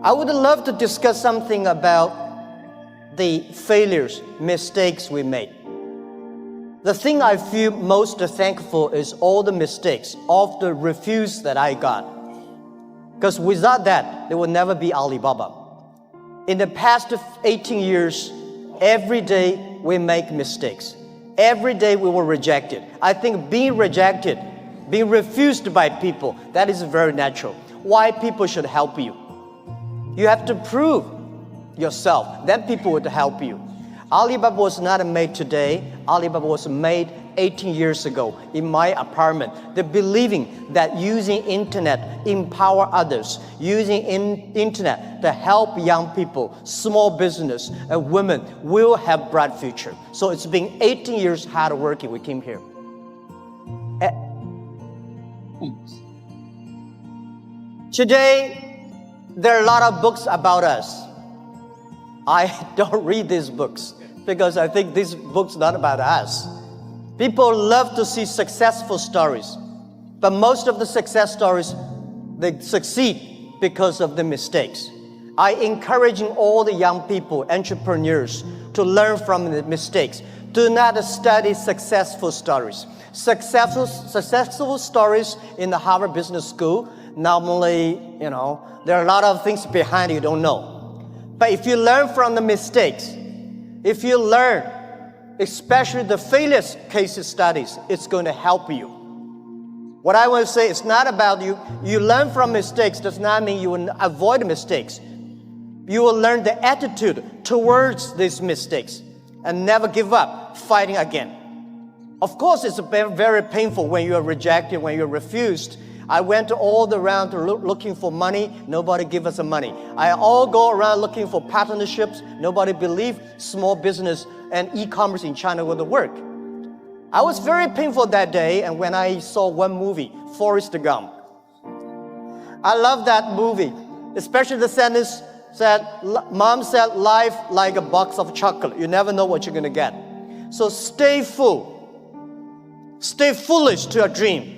I would love to discuss something about the failures, mistakes we made. The thing I feel most thankful is all the mistakes, all the refuse that I got. Because without that, there would never be Alibaba. In the past 18 years, every day we make mistakes. Every day we were rejected. I think being rejected, being refused by people, that is very natural. Why people should help you? You have to prove yourself, then people would help you. Alibaba was not made today. Alibaba was made 18 years ago in my apartment. The believing that using internet empower others, using internet to help young people, small business, and women will have bright future. So it's been 18 years hard working. We came here. Today, there are a lot of books about us. I don't read these books because I think these books are not about us. People love to see successful stories, but most of the success stories, they succeed because of the mistakes. I encourage all the young people, entrepreneurs, to learn from the mistakes. Do not study successful stories. Successful stories in the Harvard Business School, normally, there are a lot of things behind you don't know. But if you learn from the mistakes, if you learn, especially the failure case studies, it's going to help you. What I want to say, it's not about you. You learn from mistakes does not mean you will avoid mistakes. You will learn the attitude towards these mistakes and never give up, fighting again. Of course, it's very, very painful when you are rejected, when you're refused. I went all around looking for money. Nobody give us the money. I all go around looking for partnerships. Nobody believed small business and e-commerce in China would work. I was very painful that day, and when I saw one movie, Forrest Gump. I love that movie, especially the sentence said, Mom said, life like a box of chocolate. You never know what you're going to get. So stay full. Stay foolish to your dream.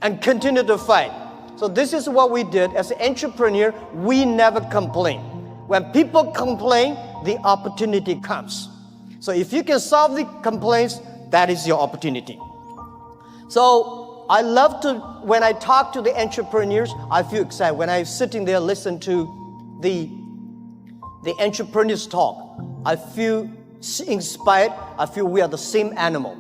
And continue to fight. So this is what we did. As an entrepreneur, we never complain. When people complain, the opportunity comes. So if you can solve the complaints, that is your opportunity. So I love to, when I talk to the entrepreneurs, I feel excited. When I'm sitting there, listen to the entrepreneurs talk, I feel inspired. I feel we are the same animal.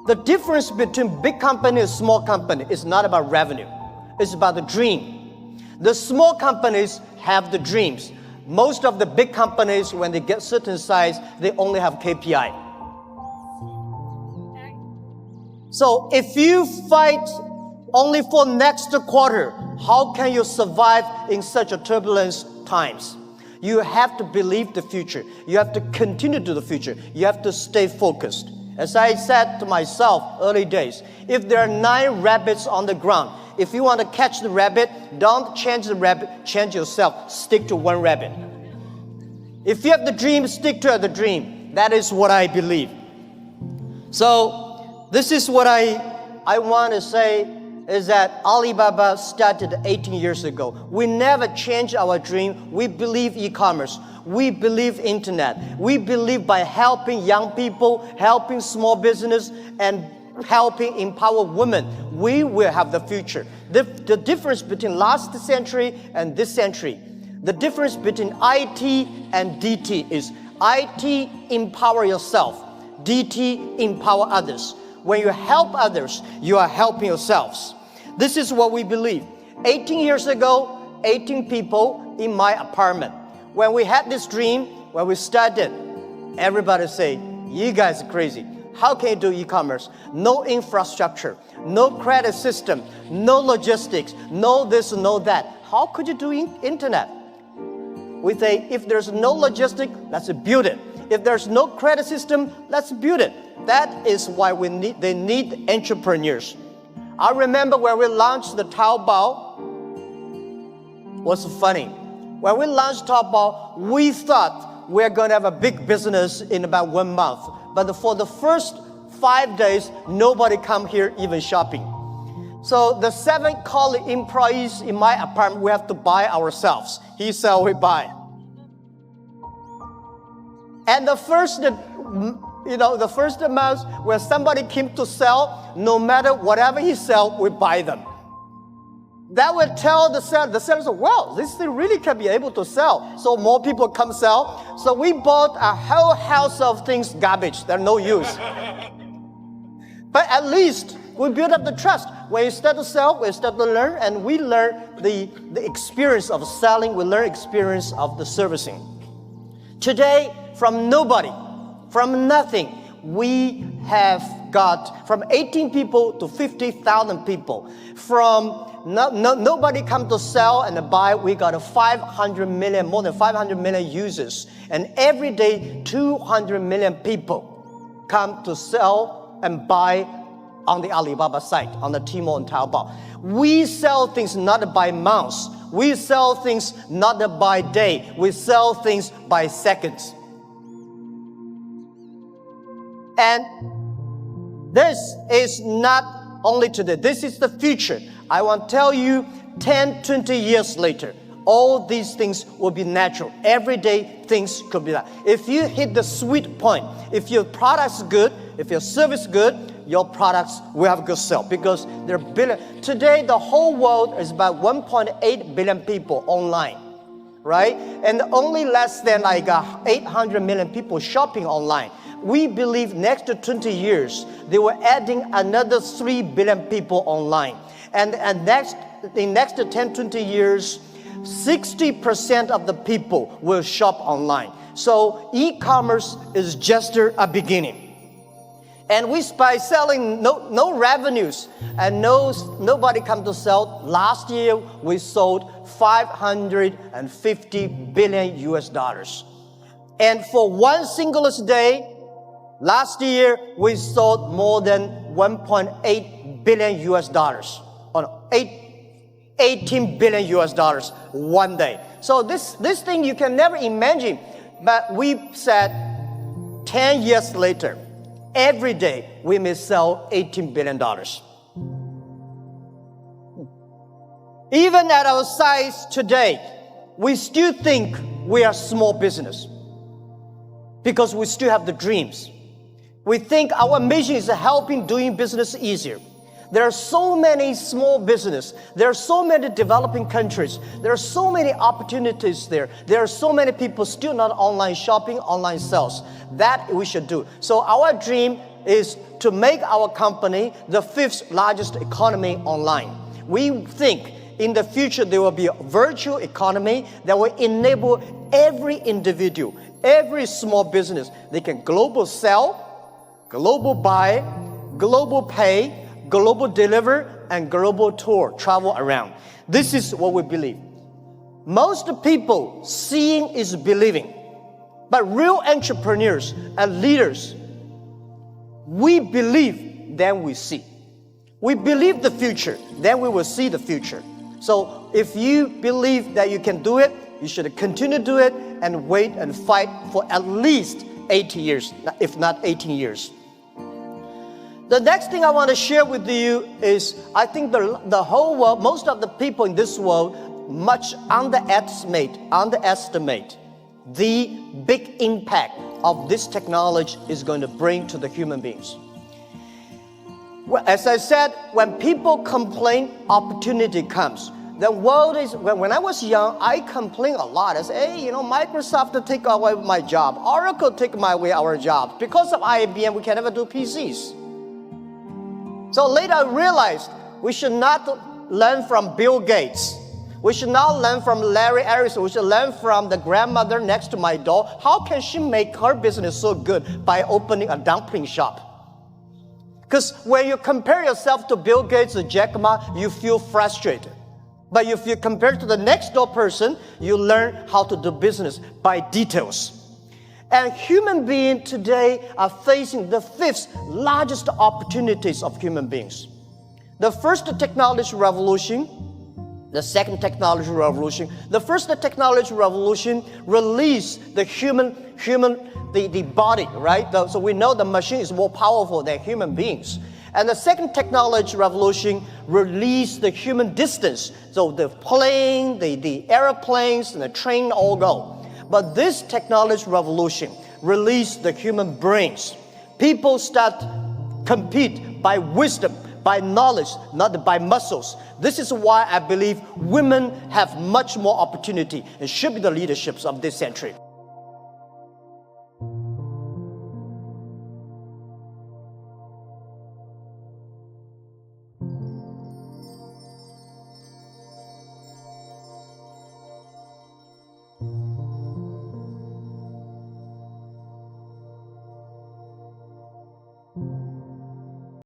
The difference between big company and small company is not about revenue. It's about the dream. The small companies have the dreams. Most of the big companies, when they get certain size, they only have KPI. So if you fight only for next quarter, how can you survive in such a turbulence times? You have to believe the future. You have to continue to the future. You have to stay focused. As I said to myself early days, if there are 9 rabbits on the ground, if you want to catch the rabbit, don't change the rabbit, change yourself, stick to one rabbit. If you have the dream, stick to the dream. That is what I believe. So this is what I want to say is that Alibaba started 18 years ago. We never changed our dream. We believe e-commerce. We believe internet. We believe by helping young people, helping small business, and helping empower women, we will have the future. The difference between last century and this century, the difference between IT and DT is IT empower yourself, DT empower others. When you help others, you are helping yourselves. This is what we believe. 18 years ago, 18 people in my apartment. When we had this dream, when we started, everybody say, you guys are crazy. How can you do e-commerce? No infrastructure, no credit system, no logistics, no this, no that. How could you do internet? We say, if there's no logistic, let's build it. If there's no credit system, let's build it. That is why they need entrepreneurs. I remember when we launched the Taobao, was funny. When we launched Taobao, we thought we're going to have a big business in about 1 month. But for the first 5 days, nobody come here even shopping. So the 7 colleague employees in my apartment, we have to buy ourselves. He sell, we buy. And the first month when somebody came to sell, no matter whatever he sell, we buy them. That would tell the sellers, wow, this thing really can be able to sell. So more people come sell. So we bought a whole house of things, garbage, they're no use. But at least we build up the trust. When you start to sell, we start to learn, and we learn the experience of selling, we learn experience of the servicing. Today, from nobody, from nothing, we have got from 18 people to 50,000 people. From nobody come to sell and buy, we got 500 million, more than 500 million users. And every day, 200 million people come to sell and buy on the Alibaba site, on the Tmall and Taobao. We sell things not by months. We sell things not by day. We sell things by seconds. And this is not only today. This is the future. I want to tell you, 10, 20 years later, all these things will be natural. Every day, things could be that. If you hit the sweet point, if your product's good, if your service is good, your products will have a good sale, because there are billion. Today, the whole world is about 1.8 billion people online, right? And only less than 800 million people shopping online. We believe next to 20 years, they were adding another 3 billion people online. And in next to 10, 20 years, 60% of the people will shop online. So e-commerce is just a beginning. And by selling no revenues and nobody come to sell. Last year we sold 550 billion US dollars. And for one single day, last year we sold more than 1.8 billion US dollars. 18 billion US dollars one day. So this thing you can never imagine. But we said 10 years later, every day we may sell $18 billion. Even at our size today, we still think we are small business because we still have the dreams. We think our mission is helping doing business easier. There are so many small businesses. There are so many developing countries. There are so many opportunities there. There are so many people still not online shopping, online sales. That we should do. So our dream is to make our company the 5th largest economy online. We think in the future there will be a virtual economy that will enable every individual, every small business, they can global sell, global buy, global pay, global deliver, and global tour, travel around. This is what we believe. Most people, seeing is believing. But real entrepreneurs and leaders, we believe, then we see. We believe the future, then we will see the future. So if you believe that you can do it, you should continue to do it and wait and fight for at least 80 years, if not 18 years. The next thing I want to share with you is, I think the whole world, most of the people in this world, much underestimate the big impact of this technology is going to bring to the human beings. Well, as I said, when people complain, opportunity comes. The world is, when I was young, I complained a lot. I said, hey, Microsoft take away my job. Oracle take away our job. Because of IBM, we can never do PCs. So later I realized we should not learn from Bill Gates. We should not learn from Larry Ellison. We should learn from the grandmother next to my door. How can she make her business so good by opening a dumpling shop? Because when you compare yourself to Bill Gates or Jack Ma, you feel frustrated. But if you compare to the next door person, you learn how to do business by details. And human beings today are facing the 5th largest opportunities of human beings. The first technology revolution, the second technology revolution. The first technology revolution released the the body, right? So we know the machine is more powerful than human beings. And the second technology revolution released the human distance. So the plane, the airplanes, and the train all go. But this technology revolution released the human brains. People start compete by wisdom, by knowledge, not by muscles. This is why I believe women have much more opportunity and should be the leaderships of this century.